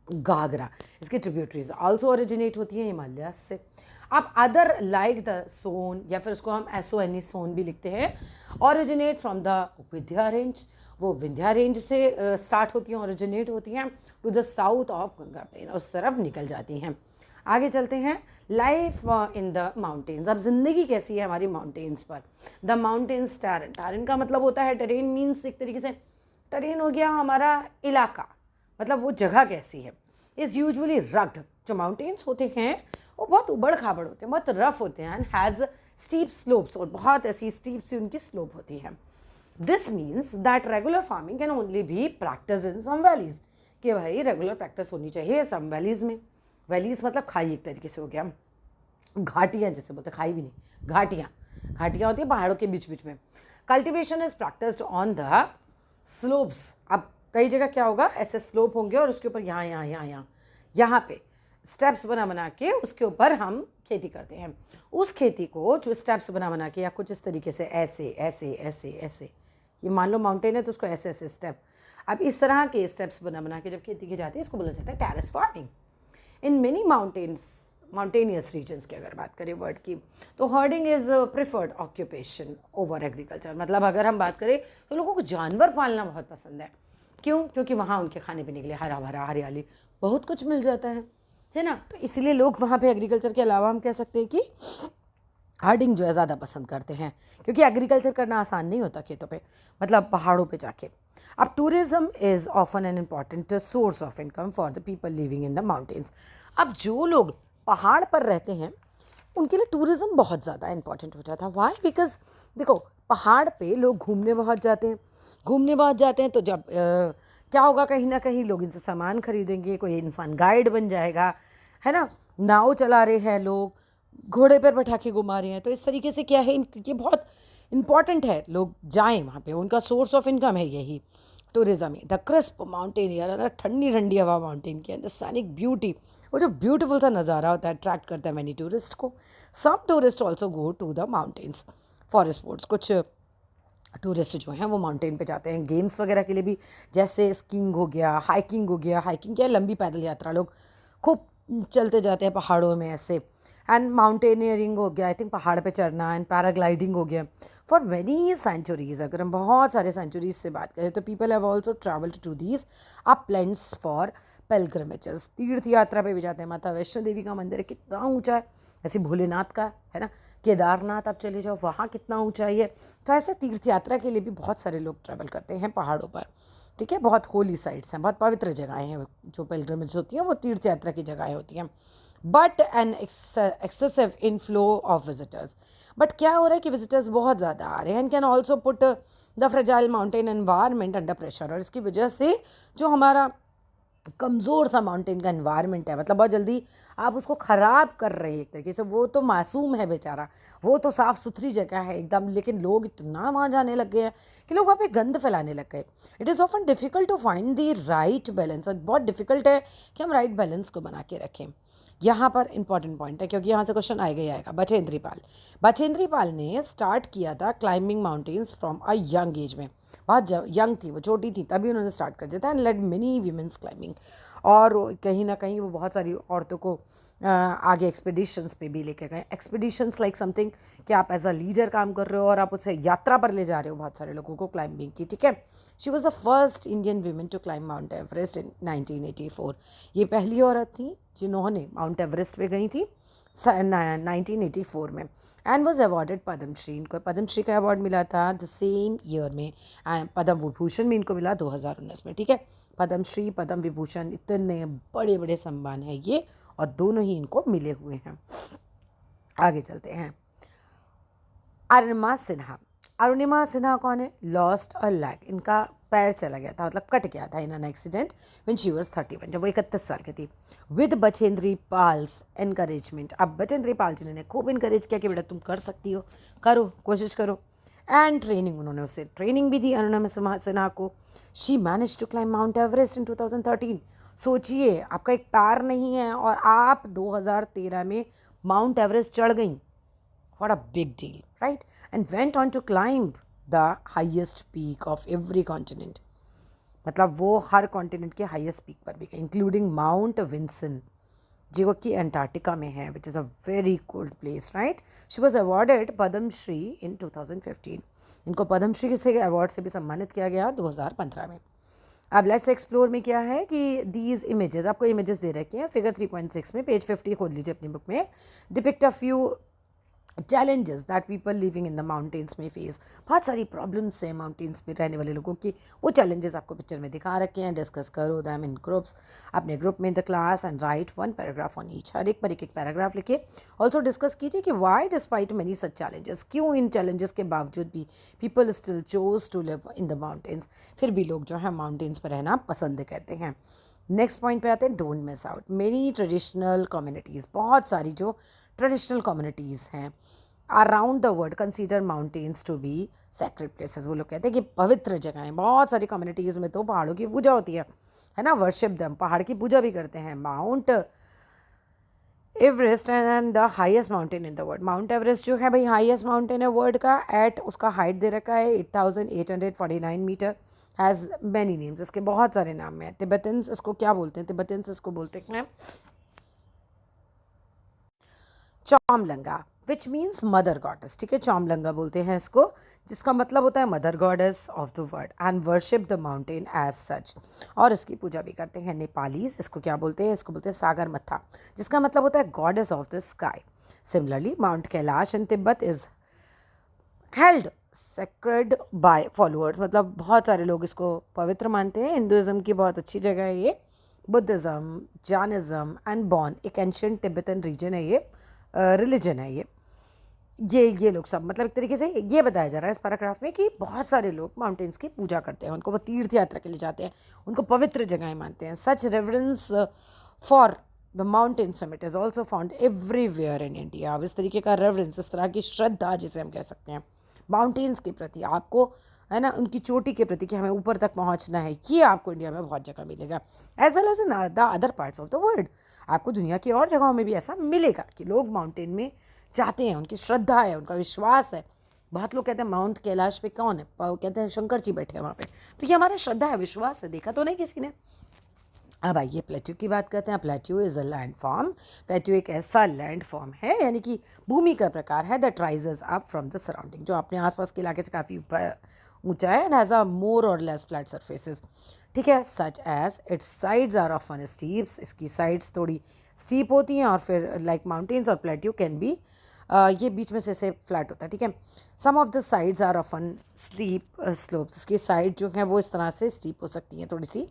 Ghaghara, इसकी ट्रिब्यूटरीज आल्सो ओरिजिनेट होती हैं हिमालय से। अब अदर लाइक द सोन, या फिर उसको हम SONE सोन भी लिखते हैं, originate from the Vindhya range, वो विंध्या रेंज से स्टार्ट होती हैं, ओरिजिनेट होती हैं to the south of Ganga plain, उस तरफ निकल जाती हैं। आगे चलते हैं, लाइफ इन द माउंटेन्स। अब जिंदगी कैसी है हमारी माउंटेन्स पर। द माउंटेन्स टैरन, टैरन का मतलब होता है, टेरेन मीन्स एक तरीके से, टेरेन हो गया हमारा इलाका, मतलब वो जगह कैसी है। इज़ यूजुअली रग्ड, जो माउंटेन्स होते हैं वो बहुत उबड़ खाबड़ होते हैं, बहुत रफ होते हैं, एंड हैज़ स्टीप स्लोप्स, और बहुत ऐसी स्टीप सी उनकी स्लोप होती है। This means that regular farming can only be practice in some valleys, कि भाई रेगुलर प्रैक्टिस होनी चाहिए सम वैलीज़ में। वैलीज़ मतलब खाई एक तरीके से हो गया, घाटियाँ जैसे बोलते, खाई भी नहीं, घाटियाँ, घाटियाँ होती हैं पहाड़ों के बीच बीच में। Cultivation is practised on the slopes. अब कई जगह क्या होगा, ऐसे स्लोप होंगे और उसके ऊपर यहाँ पे स्टेप्स बना के उसके ऊपर हम खेती करते हैं। उस खेती को जो स्टेप्स बना के या कुछ इस तरीके से ऐसे ऐसे ऐसे ऐसे, ये मान लो माउंटेन है तो उसको ऐसे ऐसे स्टेप, अब इस तरह के स्टेप्स बना के जब खेती की जाती है इसको बोला जाता है terrace farming. In many mountainous regions की अगर बात करें वर्ड की, तो herding is preferred occupation over agriculture. मतलब अगर हम बात करें तो लोगों को जानवर पालना बहुत पसंद है। क्यों? क्योंकि वहाँ उनके खाने पीने के लिए हरा भरा हरियाली बहुत कुछ मिल जाता है ना। तो इसलिए लोग वहाँ पे एग्रीकल्चर के अलावा हम कह सकते हैं कि हर्डिंग जो है ज़्यादा पसंद करते हैं, क्योंकि एग्रीकल्चर करना आसान नहीं होता खेतों पे, मतलब पहाड़ों पे जाके। अब tourism is often an important source of income for the people living in the mountains. अब जो लोग पहाड़ पर रहते हैं उनके लिए टूरिज़्म बहुत ज़्यादा इंपॉर्टेंट हो जाता है। वाई? बिकॉज देखो, पहाड़ पे लोग घूमने बहुत जाते हैं, तो जब क्या होगा, कहीं ना कहीं लोग इनसे सामान खरीदेंगे, कोई इंसान गाइड बन जाएगा, है ना, नाव चला रहे हैं लोग, घोड़े पर पटाखे घुमा रहे हैं। तो इस तरीके से क्या है, ये बहुत इंपॉर्टेंट है लोग जाएं वहाँ पे, उनका सोर्स ऑफ इनकम है यही tourism he. The crisp mountain air, ठंडी ठंडी हवा माउंटेन की, द सैनिक ब्यूटी, वो जो ब्यूटीफुल सा नज़ारा होता है, अट्रैक्ट करता है मैनी टूरिस्ट को। Some tourist also go to the mountains for sports. कुछ टूरिस्ट जो हैं वो माउंटेन पे जाते हैं गेम्स वगैरह के लिए भी, जैसे स्कीइंग हो गया, हाइकिंग हो गया। हाइकिंग क्या है, लंबी पैदल यात्रा, लोग खूब चलते जाते हैं पहाड़ों में ऐसे। एंड माउंटेनियरिंग हो गया, आई थिंक पहाड़ पे चढ़ना, एंड पैराग्लाइडिंग हो गया। फॉर मैनी सेंचुरीज, अगर हम बहुत सारे सेंचुरीज से बात करें तो people have also travelled to these uplands for pilgrimages. तीर्थ यात्रा पे भी जाते हैं। माता वैष्णो देवी का मंदिर कितना ऊंचा है, ऐसे भोलेनाथ का है ना, केदारनाथ आप चले जाओ, वहाँ कितना ऊंचाई है। तो ऐसे तीर्थ यात्रा के लिए भी बहुत सारे लोग ट्रैवल करते हैं पहाड़ों पर, ठीक है। बहुत होली साइट्स हैं, बहुत पवित्र जगहें हैं, जो पिलग्रिमेज होती हैं वो तीर्थ यात्रा की जगहें होती हैं। But an excessive inflow of visitors. But क्या हो रहा है कि विजिटर्स बहुत ज़्यादा आ रहे हैं, and can also put the fragile mountain environment under pressure. और इसकी वजह से जो हमारा कमज़ोर सा माउंटेन का एनवायरनमेंट है, मतलब बहुत जल्दी आप उसको ख़राब कर रहे हैं एक तरीके से। वो तो मासूम है बेचारा, वो तो साफ़ सुथरी जगह है एकदम, लेकिन लोग इतना वहाँ जाने लग गए हैं कि लोग वहाँ पे गंद फैलाने लग गए। It is often difficult to find the right balance, और बहुत डिफ़िकल्ट है कि हम राइट बैलेंस को बना के रखें। यहाँ पर इंपॉर्टेंट पॉइंट है, क्योंकि यहाँ से क्वेश्चन आएगा ही आएगा। बचेंद्री पाल, बचेंद्री पाल ने स्टार्ट किया था climbing mountains from a young age में। बहुत यंग थी वो, छोटी थी तभी उन्होंने स्टार्ट कर दिया था, and led many women's climbing. और कहीं ना कहीं वो बहुत सारी औरतों को आगे एक्सपीडिशंस पे भी लेके गए। एक्सपीडिशंस लाइक समथिंग कि आप एज अ लीडर काम कर रहे हो और आप उसे यात्रा पर ले जा रहे हो बहुत सारे लोगों को क्लाइंबिंग की, ठीक है। She was the first Indian women to climb Mount Everest in 1984। ये पहली औरत थी जिन्होंने माउंट एवरेस्ट पे गई थी 1984 में, एंड वॉज अवॉर्डेड पद्मश्री। इनको पद्मश्री का अवार्ड मिला था द सेम ईयर में, पद्म विभूषण भी इनको मिला 2019 में, ठीक है। पद्मश्री, पद्म विभूषण, इतने बड़े बड़े सम्मान हैं ये, और दोनों ही इनको मिले हुए हैं। आगे चलते हैं। अरुणिमा सिन्हा, अरुणिमा सिन्हा कौन है? लॉस्ट अ लेग, इनका पैर चला गया था, मतलब कट गया था in an accident when she was 31, जब वो 31 साल की थी। विद बचेंद्री पाल्स एनकरेजमेंट, अब बचेंद्री पाल जी ने खूब इनकरेज किया कि बेटा तुम कर सकती हो, करो, कोशिश करो। एंड ट्रेनिंग, उन्होंने उसे ट्रेनिंग भी दी अरुणिमा सिन्हा को। She manage to climb Mount Everest in 2013। सोचिए, आपका एक पैर नहीं है और आप 2013 में माउंट एवरेस्ट चढ़ गई। What a big deal, right? And went on to climb the highest peak of every continent. मतलब वो हर कॉन्टिनेंट के हाईएस्ट पीक पर भी गए, इंक्लूडिंग माउंट विंसन जो कि अंटार्कटिका में है, which is a very cold place, right. She was awarded Padmashri इन 2015। इनको पद्मश्री से अवार्ड से भी सम्मानित किया गया 2015 में। अब लेट्स एक्सप्लोर में क्या है कि दीज इमेजेस, आपको इमेजेस दे रखे हैं फिगर 3.6 में, पेज 50 खोल लीजिए अपनी बुक में। Depict a few challenges that people living in the mountains में फेस। बहुत सारी प्रॉब्लम्स हैं माउंटेन्स में रहने वाले लोगों की, वो चैलेंजेस आपको पिक्चर में दिखा रखे हैं। डिस्कस करो दैम इन ग्रुप्स, अपने ग्रुप में in the class, and write one paragraph on each, हर एक पर एक पैराग्राफ लिखिए। ऑल्सो डिस्कस कीजिए कि why despite many such challenges, क्यों इन चैलेंजेस के बावजूद भी people still chose to live in the mountains, फिर भी लोग जो है माउंटेन्स पर रहना पसंद करते हैं। नेक्स्ट पॉइंट पे आते हैं, don't miss out. Many traditional communities, बहुत सारी जो ट्रेडिशनल कम्युनिटीज़ हैं around the world consider mountains to be sacred places. वो लोग कहते हैं कि पवित्र जगहें, बहुत सारी कम्युनिटीज़ में तो पहाड़ों की पूजा होती है ना, वर्शिप दम, पहाड़ की पूजा भी करते हैं। Mount Everest and the highest mountain in the world, mount Everest जो है भाई हाईएस्ट माउंटेन है वर्ल्ड का, एट उसका हाइट दे रखा है 8849 मीटर, हैज़ मैनी नेम्स, इसके बहुत सारे नाम हैं। तिब्बतन्स इसको क्या बोलते हैं? तिब्बतन्स इसको बोलते हैं चौमलंगा, विच मीन्स मदर गॉडेस, ठीक है, चौमलंगा बोलते हैं इसको, जिसका मतलब होता है mother goddess of the world, and worship the mountain as such, और इसकी पूजा भी करते हैं। नेपालीज इसको क्या बोलते हैं? इसको बोलते हैं सागर मत्था, जिसका मतलब होता है goddess of the sky. Similarly mount Kailash in Tibet is held sacred by followers, मतलब बहुत सारे लोग इसको पवित्र मानते हैं। हिंदुज़म की बहुत अच्छी जगह है ये, बुद्धिज़्म, जैनिज़्म एंड बॉन, एक एंशियंट तिब्बतन रीजन है ये, रिलीजन है ये लोग सब, मतलब एक तरीके से ये बताया जा रहा है इस पैराग्राफ में कि बहुत सारे लोग माउंटेन्स की पूजा करते हैं, उनको वो तीर्थ यात्रा के लिए जाते हैं, उनको पवित्र जगहें मानते हैं। Such reverence for the mountain summit is also found everywhere in India. अब इस तरीके का रेवरेंस, इस तरह की श्रद्धा जिसे हम कह सकते हैं माउंटेन्स के प्रति, आपको है ना, उनकी चोटी के प्रति कि हमें ऊपर तक पहुंचना है, ये आपको इंडिया में बहुत जगह मिलेगा, as well as in the other parts of the world. आपको दुनिया की और जगहों में भी ऐसा मिलेगा कि लोग माउंटेन में जाते हैं, उनकी श्रद्धा है, उनका विश्वास है। बहुत लोग कहते हैं माउंट कैलाश पे कौन है? कहते हैं शंकर जी बैठे हैं वहाँ पे, तो ये हमारा श्रद्धा है, विश्वास है, देखा तो नहीं किसी ने। अब आइए प्लेट्यू की बात करते हैं। Plateau is a land form, plateau एक ऐसा लैंड फॉर्म है, यानी कि भूमि का प्रकार है, that rises up from the surrounding, जो अपने आसपास के इलाके से काफ़ी ऊपर ऊंचा है, एंड हैज़ अ मोर और लेस फ्लैट सरफेसेस, ठीक है। Such as its sides are often steeps, इसकी साइड्स थोड़ी स्टीप होती हैं, और फिर लाइक माउंटेन्स और प्लेट्यू कैन बी, ये बीच में से फ्लैट होता है, ठीक है। Some of the sides are often steep slopes, इसकी साइड जो है वो इस तरह से स्टीप हो सकती हैं थोड़ी सी,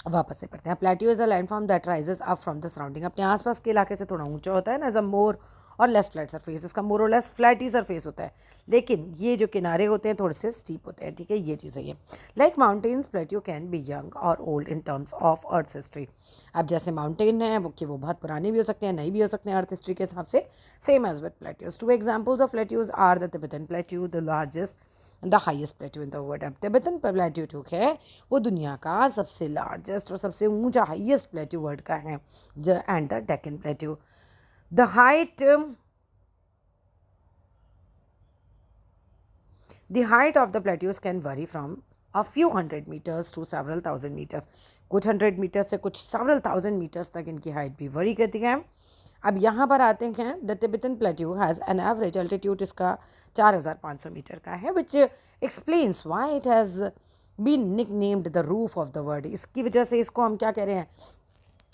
वापस से पढ़ते हैं। Plateau is a landform that rises up from the surrounding, अपने आसपास के इलाके से थोड़ा ऊंचा होता है ना, एज अ मोर और लेस फ्लैट सरफेस, इसका मोर और लेस फ्लैट ही सरफेस होता है, लेकिन ये जो किनारे होते हैं थोड़े से स्टीप होते हैं, ठीक है, ये चीज़ है ये। Like mountains plateau can be young और old in terms of earth history. अब जैसे माउंटेन है वो बहुत पुराने भी हो सकते हैं, नई भी हो सकते हैं अर्थ हिस्ट्री के हिसाब से, same as with plateaus. Two examples of plateaus are the Tibetan plateau, the largest the highest plateau in the world. अब तिब्बतन प्लेट्यू जो है वो दुनिया का सबसे लार्जेस्ट और सबसे ऊंचा हाइएस्ट प्लेट्यू वर्ल्ड का है, and the Deccan plateau. The height of the plateaus can worry from a few hundred meters to several thousand meters, कुछ 100 मीटर से कुछ several thousand meters तक इनकी हाइट भी वरी करती है। अब यहाँ पर आते हैं, the Tibetan plateau has an average altitude इसका 4500 मीटर का है, which explains why it has been nicknamed the roof of the world. इसकी वजह से इसको हम क्या कह रहे हैं,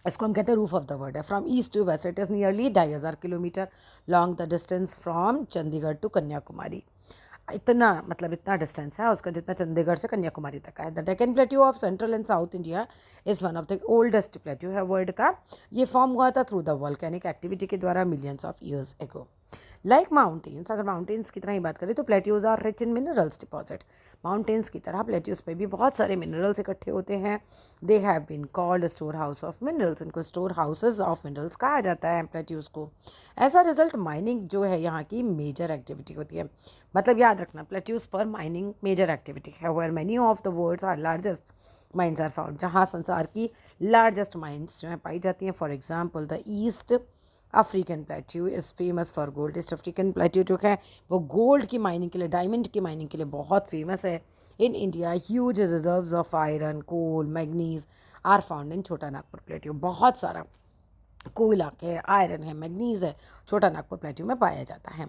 इसको हम कहते हैं रूफ ऑफ द वर्ल्ड है। From east to west it is nearly 2500 kilometer long the distance from Chandigarh to Kanyakumari. इतना मतलब इतना डिस्टेंस है उसका जितना चंडीगढ़ से कन्याकुमारी तक का है। The Deccan plateau of central and south India is one of the oldest plateau है वर्ल्ड का। ये फॉर्म हुआ था थ्रू द वॉल्केनिक एक्टिविटी के द्वारा millions of years ago. Like mountains, अगर माउंटेन्स की तरह ही बात करें तो plateaus are rich in minerals deposit. Mountains की तरह प्लेट्यूज पे भी बहुत सारे मिनरल्स इकट्ठे होते हैं। They have been called storehouse of minerals, इनको स्टोर हाउसेज ऑफ मिनरल्स कहा जाता है प्लेट्यूज को। एज अ रिजल्ट माइनिंग जो है यहाँ की मेजर एक्टिविटी होती है। मतलब याद रखना प्लेट्यूज पर माइनिंग मेजर एक्टिविटी है। Where many of the world's are largest mines are found, जहाँ संसार की लार्जेस्ट माइंस जो है पाई जाती हैं। For example the east African plateau is famous for gold. East African plateau जो है वो गोल्ड की माइनिंग के लिए, डायमंड की माइनिंग के लिए बहुत फेमस है। In India huge reserves of iron, coal, manganese are found in Chota Nagpur plateau. बहुत सारा कोयला है, आयरन है, मैग्नीज है, छोटा नागपुर प्लेट्यू में पाया जाता है।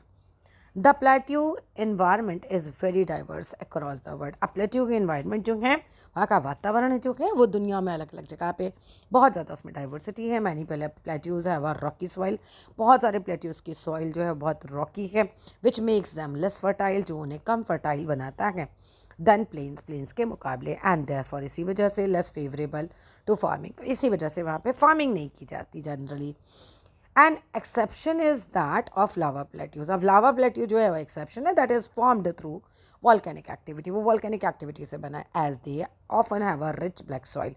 The plateau environment is very diverse across the world. अब प्लेट्यू के इन्वायरमेंट जो है, वहाँ का वातावरण जो है वो दुनिया में अलग अलग जगह पे बहुत ज़्यादा उसमें डाइवर्सिटी है। मैनी पहले प्लेट्यूज़ है वह रॉकी सॉइल, बहुत सारे प्लेट्यूज़ की सॉइल जो है बहुत रॉकी है, which makes them less fertile, जो उन्हें कम फर्टाइल बनाता है देन प्लेन्स, प्लेन्स के मुकाबले, एंड देयरफॉर इसी वजह से लेस फेवरेबल टू फार्मिंग, इसी वजह से वहाँ पे फार्मिंग नहीं की जाती generally. An exception is that of lava plateaus. अब लावा प्लेट्यू जो है वो एक्सेप्शन है, that is formed through volcanic activity, वो वॉल्केनिक एक्टिविटी से बना है। As they often have a rich black soil.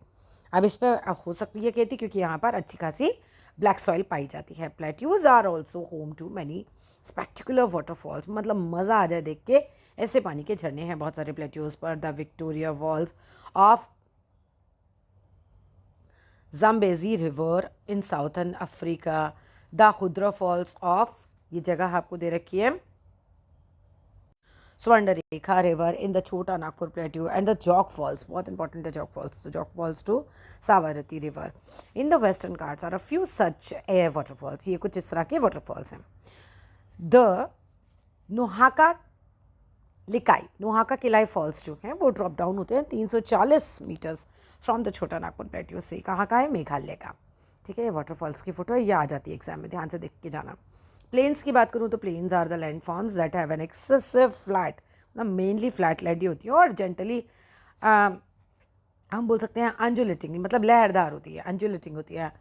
अब इस पर हो सकती है कहती क्योंकि यहाँ पर अच्छी खासी ब्लैक सॉइल पाई जाती है। Plateaus are also home to many spectacular waterfalls, मतलब मज़ा आ जाए देख के, ऐसे पानी के झरने हैं बहुत सारे प्लेट्यूज पर। The Victoria walls of Zambezi river in southern Africa, the खुद्रा फॉल्स ऑफ, ये जगह आपको दे रखी है, Swarnarekha river in the Chota Nagpur plateau, and the Jog falls, बहुत इंपॉर्टेंट है Jog falls, the Jog falls to Sabarmati river in the western Ghats are a few such air waterfalls. ये कुछ इस तरह के वाटरफॉल्स हैं। द नोहाका लिकाई, नोहाका किलाई फॉल्स जो हैं वो ड्रॉप डाउन होते हैं 340 metres from the Chota Nagpur plateau से। कहाँ का है, मेघालय का, ठीक है। ये वाटरफॉल्स की फोटो है, ये आ जाती है एग्जाम में, ध्यान से देख के जाना। प्लेन्स की बात करूँ तो plains are the land forms that have an excessive flat, मतलब मेनली फ्लैट लैंड ही होती है और जेंटली हम बोल सकते हैं अंजुलेटिंग, मतलब लहरदार होती है, अंजुलेटिंग होती है।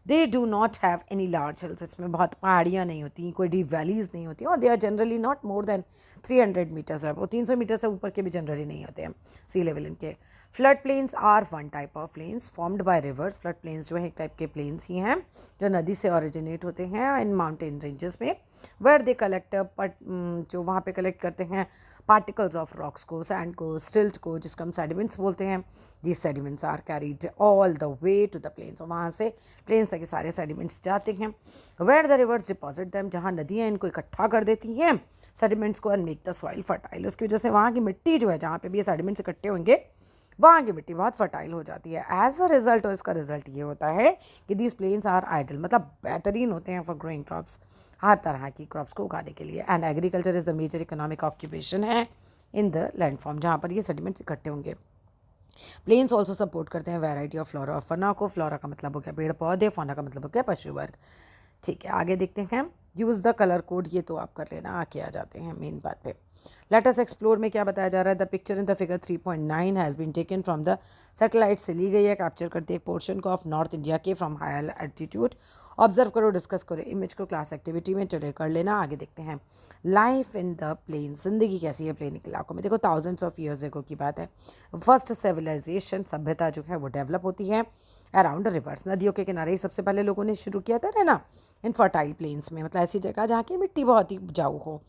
They do not have any large hills, इसमें बहुत पहाड़ियाँ नहीं होती, कोई डीप वैलीज नहीं होती, और they are generally not more than 300 meters है, वो 300 मीटर से ऊपर के भी जनरली नहीं होते हैं सी लेवल इनके। Flood plains are one type of plains formed by rivers. Flood plains जो है एक टाइप के प्लेन्स ही हैं जो नदी से ओरिजिनेट होते हैं इन माउंटेन रेंजेस में, वेयर दे कलेक्ट जो वहाँ पे कलेक्ट करते हैं पार्टिकल्स ऑफ रॉक्स को, सैंड को, स्टिल्ट को, जिसको हम सेडिमेंट्स बोलते हैं। These sediments are carried all the way to the plains, और वहाँ से प्लेन्स तक सारे सेडिमेंट्स जाते हैं। Where the rivers deposit them, जहाँ नदियाँ इनको इकट्ठा कर देती हैं सेडिमेंट्स को, and make the soil fertile. उसकी वजह से वहाँ की मिट्टी जो है जहाँ पे भी ये सेडिमेंट्स इकट्ठे होंगे वहाँ की मिट्टी बहुत फर्टाइल हो जाती है। एज अ रिजल्ट, और इसका रिजल्ट ये होता है कि दीज प्लेन्स आर आइडल, मतलब बेहतरीन होते हैं फॉर ग्रोइंग क्रॉप्स, हर तरह की क्रॉप्स को उगाने के लिए। And agriculture is the major economic occupation है इन द लैंडफॉर्म जहाँ पर ये सेडिमेंट्स इकट्ठे होंगे। प्लेन्स ऑल्सो सपोर्ट करते हैं वैरायटी ऑफ फ्लोरा और फना को। फ्लोरा का मतलब हो गया पेड़ पौधे, फाना का मतलब हो गया पशु वर्ग। ठीक है, आगे देखते हैं। यूज़ द कलर कोड, ये तो आप कर लेना, आके आ जाते हैं मेन बात पे। लेट अस एक्सप्लोर में क्या बताया जा रहा है। The picture in the figure 3.9 has been taken from the satellite से ली गई है, कैप्चर करती है एक पोर्शन को ऑफ नॉर्थ इंडिया के फ्रॉम हायर एल्टीट्यूड। ऑब्जर्व करो, डिस्कस करो इमेज को क्लास एक्टिविटी में, चले कर लेना। आगे देखते हैं लाइफ इन द प्लेन, जिंदगी कैसी है प्लेन इलाकों में। देखो थाउजेंड्स ऑफ ईयर्स एगो की बात है, फर्स्ट सिविलाइजेशन, सभ्यता जो है वो डेवलप होती है अराउंड रिवर्स, नदियों के किनारे ही सबसे पहले लोगों ने शुरू किया था रहना। इन फर्टाइल प्लेन्स में, मतलब ऐसी जगह जहाँ की मिट्टी बहुत ही उपजाऊ हो।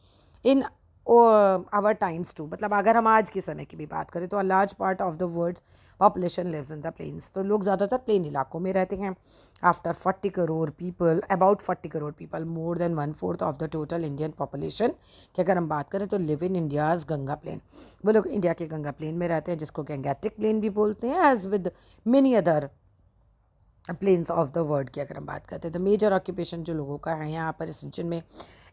इन आवर टाइम्स टू, मतलब अगर हम आज के समय की भी बात करें तो a large part of the world's population lives in the plains, तो लोग ज़्यादातर प्लेन इलाकों में रहते हैं। After 40 crore people, about 40 crore people, more than 1/4 of the total Indian population की अगर हम बात करें तो live in India's Ganga plain. वो लोग इंडिया के गंगा प्लेन में रहते हैं, जिसको गैंगेटिक प्लेन भी बोलते हैं, as with many other plains of the world की अगर हम बात करते हैं। द मेजर ऑक्यूपेशन जो लोगों का है यहाँ पर इस रीजन में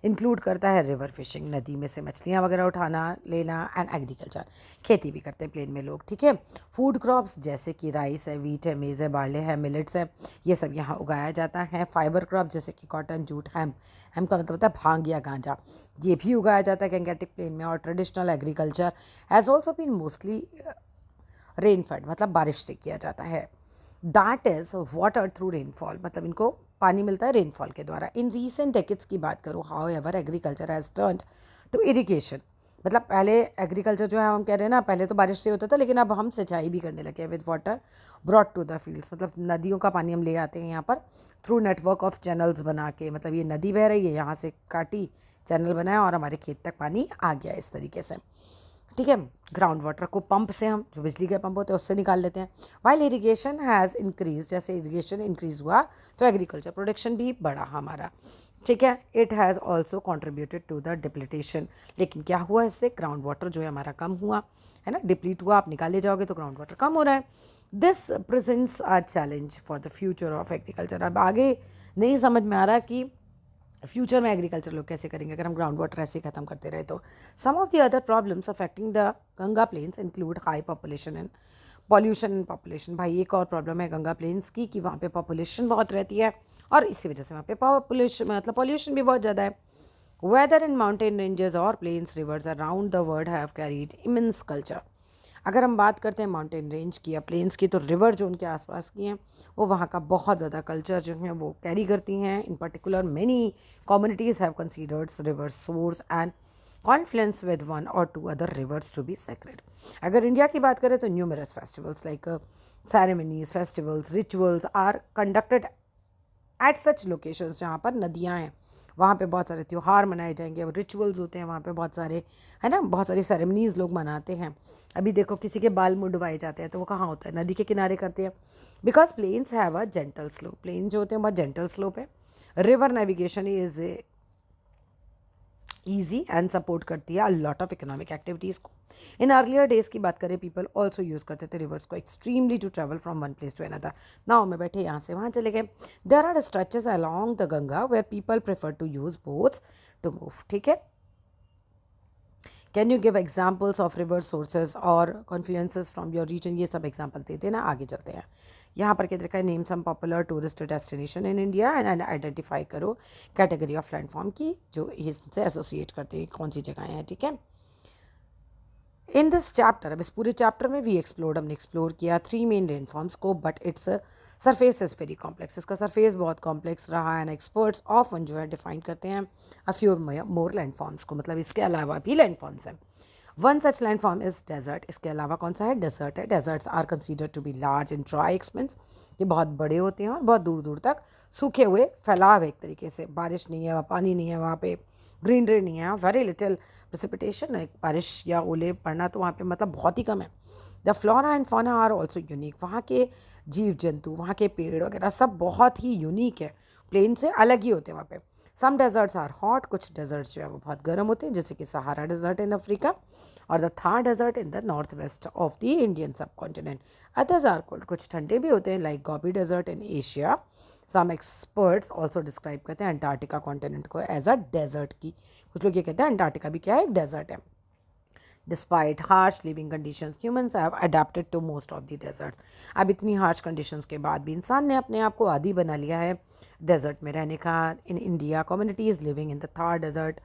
इंक्लूड करता है रिवर फिशिंग, नदी में से मछलियाँ वगैरह उठाना लेना, एंड एग्रीकल्चर, खेती भी करते हैं प्लेन में लोग, ठीक है। फूड क्रॉप्स जैसे कि राइस है, वीट है, मेज़ है, बार्ले है, मिलेट्स है, ये सब यहाँ उगाया जाता है। फाइबर क्रॉप जैसे कि कॉटन, जूट, हेम्प का मतलब होता है भांग या गांजा, ये भी उगाया जाता है गैंगेटिक प्लेन में। और traditional agriculture has also been mostly rainfed, मतलब बारिश से किया जाता है। That is water through rainfall, मतलब इनको पानी मिलता है रेनफॉल के द्वारा। इन रीसेंट डेकेड्स की बात करूँ, however agriculture has turned to irrigation, मतलब पहले एग्रीकल्चर जो है हम कह रहे हैं ना, पहले तो बारिश से होता था, लेकिन अब हम सिंचाई भी करने लगे हैं with water brought to the fields, मतलब नदियों का पानी हम ले आते हैं यहाँ पर थ्रू नेटवर्क ऑफ चैनल्स बना के, मतलब ये नदी बह रही है, यहाँ से काटी, चैनल बनाया और हमारे खेत तक पानी आ गया इस तरीके से, ठीक है। ग्राउंड वाटर को पंप से, हम जो बिजली के पंप होते हैं उससे निकाल लेते हैं। वाइल इरिगेशन हैज़ इंक्रीज, जैसे इरिगेशन इंक्रीज हुआ तो एग्रीकल्चर प्रोडक्शन भी बढ़ा हमारा, ठीक है। It has also contributed to the depletion, लेकिन क्या हुआ इससे, ग्राउंड वाटर जो है हमारा कम हुआ है ना, डिप्लीट हुआ, आप निकाले जाओगे तो ग्राउंड वाटर कम हो रहा है। This presents a challenge for the future of agriculture. अब आगे नहीं समझ में आ रहा कि फ्यूचर में एग्रीकल्चर लोग कैसे करेंगे अगर हम ग्राउंड वाटर ऐसे ख़त्म करते रहे तो। Some of the other problems affecting the Ganga plains include high population and pollution in population. भाई एक और प्रॉब्लम है गंगा प्लेन्स की कि वहाँ पे पॉपुलेशन बहुत रहती है और इसी वजह से वहाँ पे पॉपुलेशन मतलब पॉल्यूशन भी बहुत ज़्यादा है। वेदर इन माउंटेन रेंजेस और plains rivers around the world have carried immense culture. अगर हम बात करते हैं माउंटेन रेंज की या प्लेन्स की, तो रिवर जो उनके आसपास की हैं वो वहाँ का बहुत ज़्यादा कल्चर जो है वो कैरी करती हैं। In particular many communities have considered river source and confluence with one और two other rivers to be sacred. अगर इंडिया की बात करें तो numerous festivals like ceremonies, festivals, rituals are conducted at such locations जहाँ पर नदियाँ हैं, वहाँ पे बहुत सारे त्यौहार मनाए जाएंगे, रिचुअल्स होते हैं वहाँ पे बहुत सारे, है ना, बहुत सारी सेरेमनीज़ लोग मनाते हैं। अभी देखो किसी के बाल मुंडवाए जाते हैं तो वो कहाँ होता है, नदी के किनारे करते हैं। Because plains have a gentle slope, plain जो होते हैं बहुत जेंटल स्लोप है। River navigation is easy and support करती है लॉट ऑफ इकोनॉमिक एक्टिविटीज़ को। इन अर्लियर डेज की बात करें, पीपल ऑल्सो यूज़ करते थे रिवर्स को extremely to travel from one place to another. नाव में बैठे यहाँ से वहाँ चले गए। There are stretches along the Ganga where people prefer to use boats to move, ठीक है। Can you give examples of river sources और कॉन्फ्लुएंसेस फ्रॉम योर रीजन, ये सब एग्जाम्पल दे देना, आगे चलते हैं। यहाँ पर क्या देखा है, name some popular tourist destination in India and identify करो कैटेगरी ऑफ लैंडफॉर्म की जो इससे एसोसिएट करते हैं कौन सी जगहें हैं, ठीक है। इन दिस चैप्टर, अब इस पूरे चैप्टर में हमने एक्सप्लोर किया 3 मेन लैंडफॉर्म्स को, but its surface is very complex, इसका सरफेस बहुत कॉम्प्लेक्स रहा है एंड एक्सपर्ट्स ऑफन जो है डिफाइन करते हैं अ फ्यू मोर लैंडफॉर्म्स को, मतलब इसके अलावा भी लैंडफॉर्म्स हैं। One such landform is desert, इसके अलावा कौन सा है, डेजर्ट है। Deserts are considered to be large and dry expanse, ये बहुत बड़े होते हैं और बहुत दूर दूर तक सूखे हुए फैलाव है एक तरीके से, बारिश नहीं है, पानी नहीं है वहाँ पे, ग्रीनरी नहीं है, वेरी लिटिल प्रेसिपिटेशन है, बारिश या ओले पड़ना तो वहाँ पे मतलब बहुत ही कम है। The flora and fauna are also unique, वहाँ के जीव जंतु, वहाँ के पेड़ वगैरह सब बहुत ही यूनिक है, प्लेन से अलग ही होते हैं वहाँ पे। सम डेजर्ट्स आर हॉट, कुछ डेजर्ट्स जो है वो बहुत गर्म होते हैं, जैसे कि सहारा डेजर्ट इन अफ्रीका और the Thar desert in the north west of the Indian subcontinent. Others are cold, कुछ ठंडे भी होते हैं like Gobi desert in Asia. Some experts also describe करते हैं अंटार्कटिका कॉन्टिनेंट को एज अ डेजर्ट की, कुछ लोग ये कहते हैं अंटार्कटिका भी क्या है, एक डेजर्ट है। Despite harsh living conditions humans have adapted to most of the deserts. अब इतनी हार्श कंडीशंस के बाद भी इंसान ने अपने आप को आदी बना लिया है डेजर्ट में रहने का। In India communities living in the Thar desert,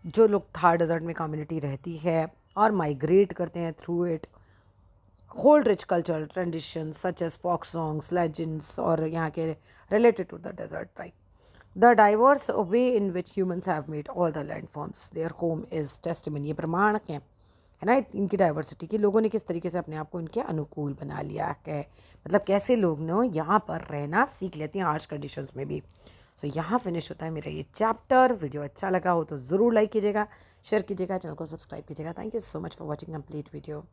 जो लोग थार डेजर्ट में कम्युनिटी रहती है और माइग्रेट करते हैं through it, hold rich cultural traditions such as folk songs legends और यहाँ के related to the desert, right. The diverse way in which humans have made all the land forms their home is testimony, ये प्रमाण है ना इनकी डाइवर्सिटी की, लोगों ने किस तरीके से अपने आप को इनके अनुकूल बना लिया है, मतलब कैसे लोग ना यहाँ पर रहना सीख लेते हैं हार्श कंडीशंस में भी। सो यहाँ फिनिश होता है मेरा ये चैप्टर। वीडियो अच्छा लगा हो तो ज़रूर लाइक कीजिएगा, शेयर कीजिएगा, चैनल को सब्सक्राइब कीजिएगा। Thank you so much for watching complete video.